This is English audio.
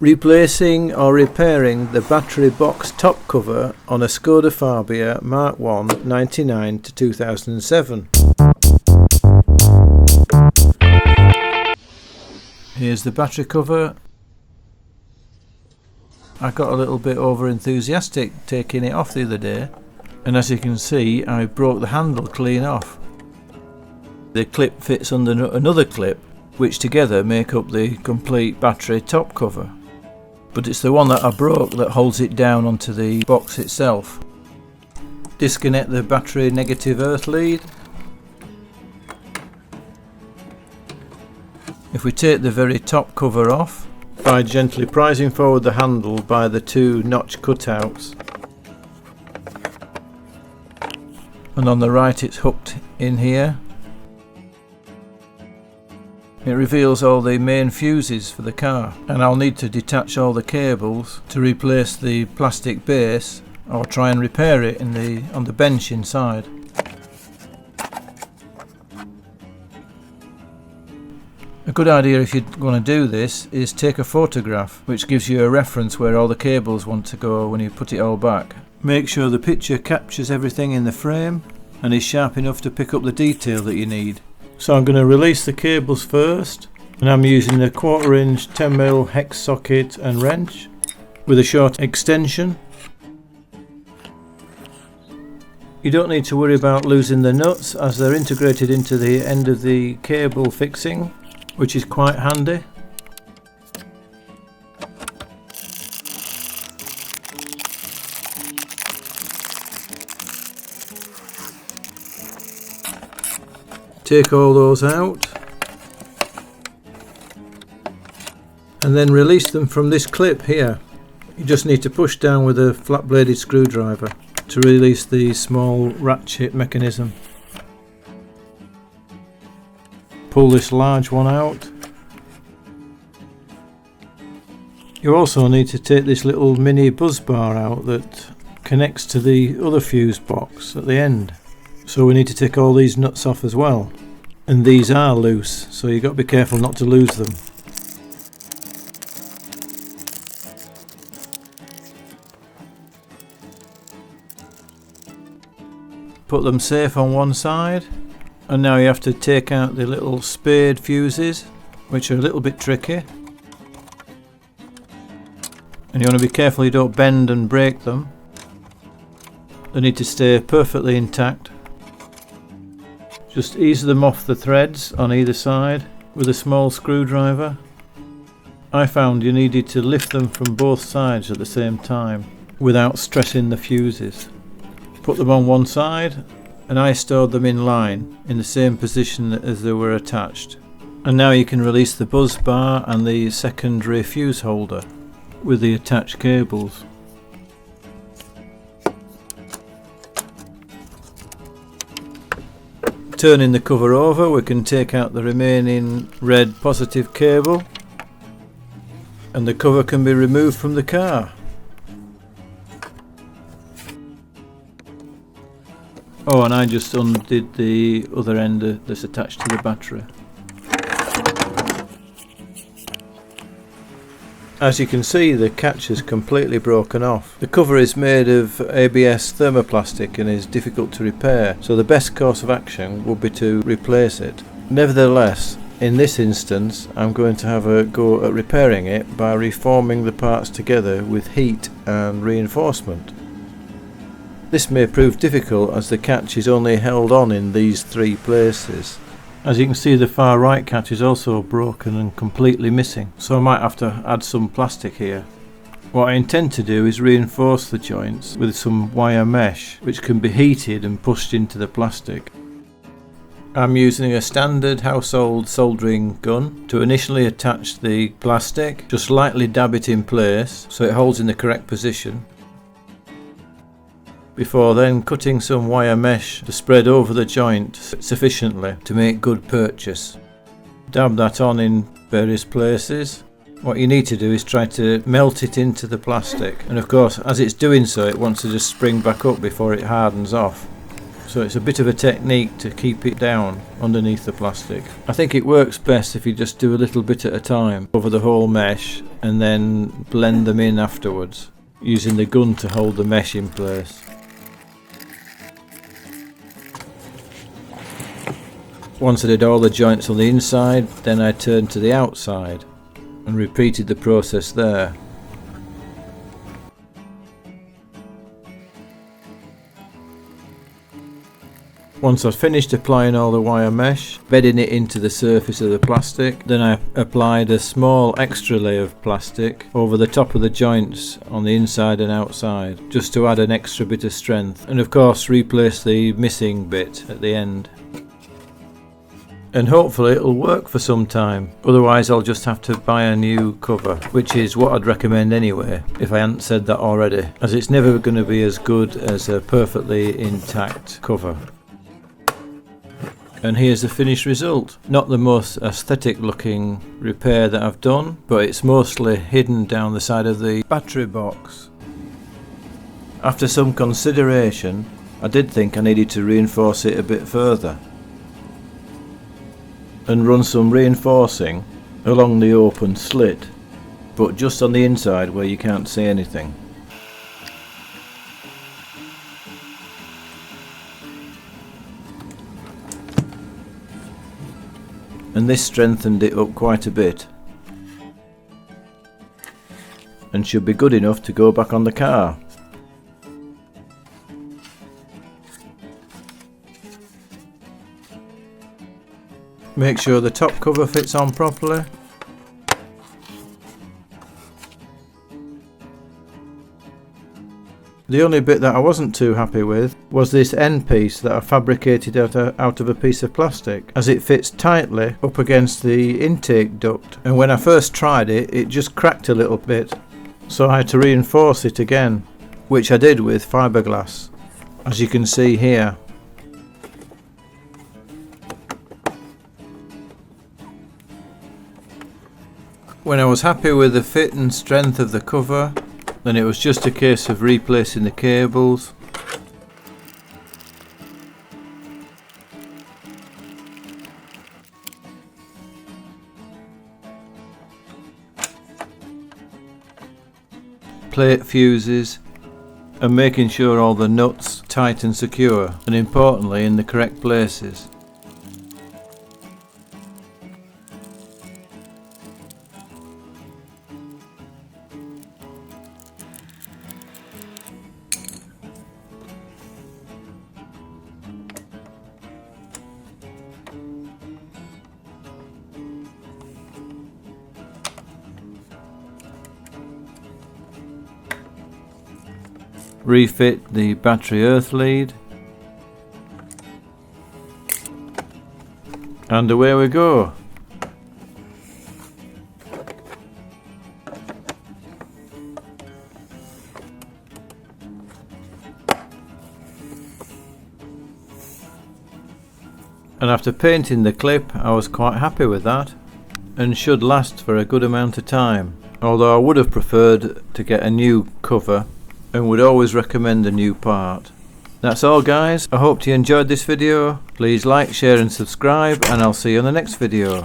Replacing or repairing the battery box top cover on a Skoda Fabia MK1 99 to 2007. Here's the battery cover. I got a little bit over enthusiastic taking it off the other day, and as you can see I broke the handle clean off. The clip fits under another clip, which together make up the complete battery top cover. But it's the one that I broke that holds it down onto the box itself. Disconnect the battery negative earth lead. If we take the very top cover off by gently prising forward the handle by the two notch cutouts, and on the right it's hooked in here, it reveals all the main fuses for the car, and I'll need to detach all the cables to replace the plastic base or try and repair it on the bench inside. A good idea if you're going to do this is take a photograph, which gives you a reference where all the cables want to go when you put it all back. Make sure the picture captures everything in the frame and is sharp enough to pick up the detail that you need. So I'm going to release the cables first, and I'm using a 1/4 inch 10mm hex socket and wrench with a short extension. You don't need to worry about losing the nuts as they're integrated into the end of the cable fixing, which is quite handy. Take all those out and then release them from this clip here. You just need to push down with a flat bladed screwdriver to release the small ratchet mechanism. Pull this large one out. You also need to take this little mini buzz bar out that connects to the other fuse box at the end. So we need to take all these nuts off as well, and these are loose, so you've got to be careful not to lose them. Put them safe on one side, and now you have to take out the little spade fuses, which are a little bit tricky, and you want to be careful you don't bend and break them. They need to stay perfectly intact. Just ease them off the threads on either side with a small screwdriver. I found you needed to lift them from both sides at the same time without stressing the fuses. Put them on one side, and I stored them in line in the same position as they were attached. And now you can release the buzz bar and the secondary fuse holder with the attached cables. Turning the cover over, we can take out the remaining red positive cable, and the cover can be removed from the car. Oh, and I just undid the other end that's attached to the battery. As you can see, the catch is completely broken off. The cover is made of ABS thermoplastic and is difficult to repair, so the best course of action would be to replace it. Nevertheless, in this instance, I'm going to have a go at repairing it by reforming the parts together with heat and reinforcement. This may prove difficult as the catch is only held on in these three places. As you can see, the far right catch is also broken and completely missing, so I might have to add some plastic here. What I intend to do is reinforce the joints with some wire mesh, which can be heated and pushed into the plastic. I'm using a standard household soldering gun to initially attach the plastic. Just lightly dab it in place so it holds in the correct position, before then cutting some wire mesh to spread over the joint sufficiently to make good purchase. Dab that on in various places. What you need to do is try to melt it into the plastic, and of course as it's doing so it wants to just spring back up before it hardens off. So it's a bit of a technique to keep it down underneath the plastic. I think it works best if you just do a little bit at a time over the whole mesh and then blend them in afterwards, using the gun to hold the mesh in place. Once I did all the joints on the inside, then I turned to the outside and repeated the process there. Once I've finished applying all the wire mesh, bedding it into the surface of the plastic, then I applied a small extra layer of plastic over the top of the joints on the inside and outside, just to add an extra bit of strength, and of course replace the missing bit at the end. And hopefully it'll work for some time, otherwise I'll just have to buy a new cover, which is what I'd recommend anyway, if I hadn't said that already, as it's never going to be as good as a perfectly intact cover. And here's the finished result. Not the most aesthetic looking repair that I've done, but it's mostly hidden down the side of the battery box. After some consideration, I did think I needed to reinforce it a bit further and run some reinforcing along the open slit, but just on the inside where you can't see anything. And this strengthened it up quite a bit and should be good enough to go back on the car. Make sure the top cover fits on properly. The only bit that I wasn't too happy with was this end piece that I fabricated out of a piece of plastic, as it fits tightly up against the intake duct, and when I first tried it, it just cracked a little bit, so I had to reinforce it again, which I did with fiberglass, as you can see here. When I was happy with the fit and strength of the cover, then it was just a case of replacing the cables. Plate fuses, and making sure all the nuts tight and secure, and importantly in the correct places. Refit the battery earth lead, and away we go. And after painting the clip, I was quite happy with that, and should last for a good amount of time, although I would have preferred to get a new cover and would always recommend a new part. That's all guys, I hope you enjoyed this video. Please like, share and subscribe, and I'll see you on the next video.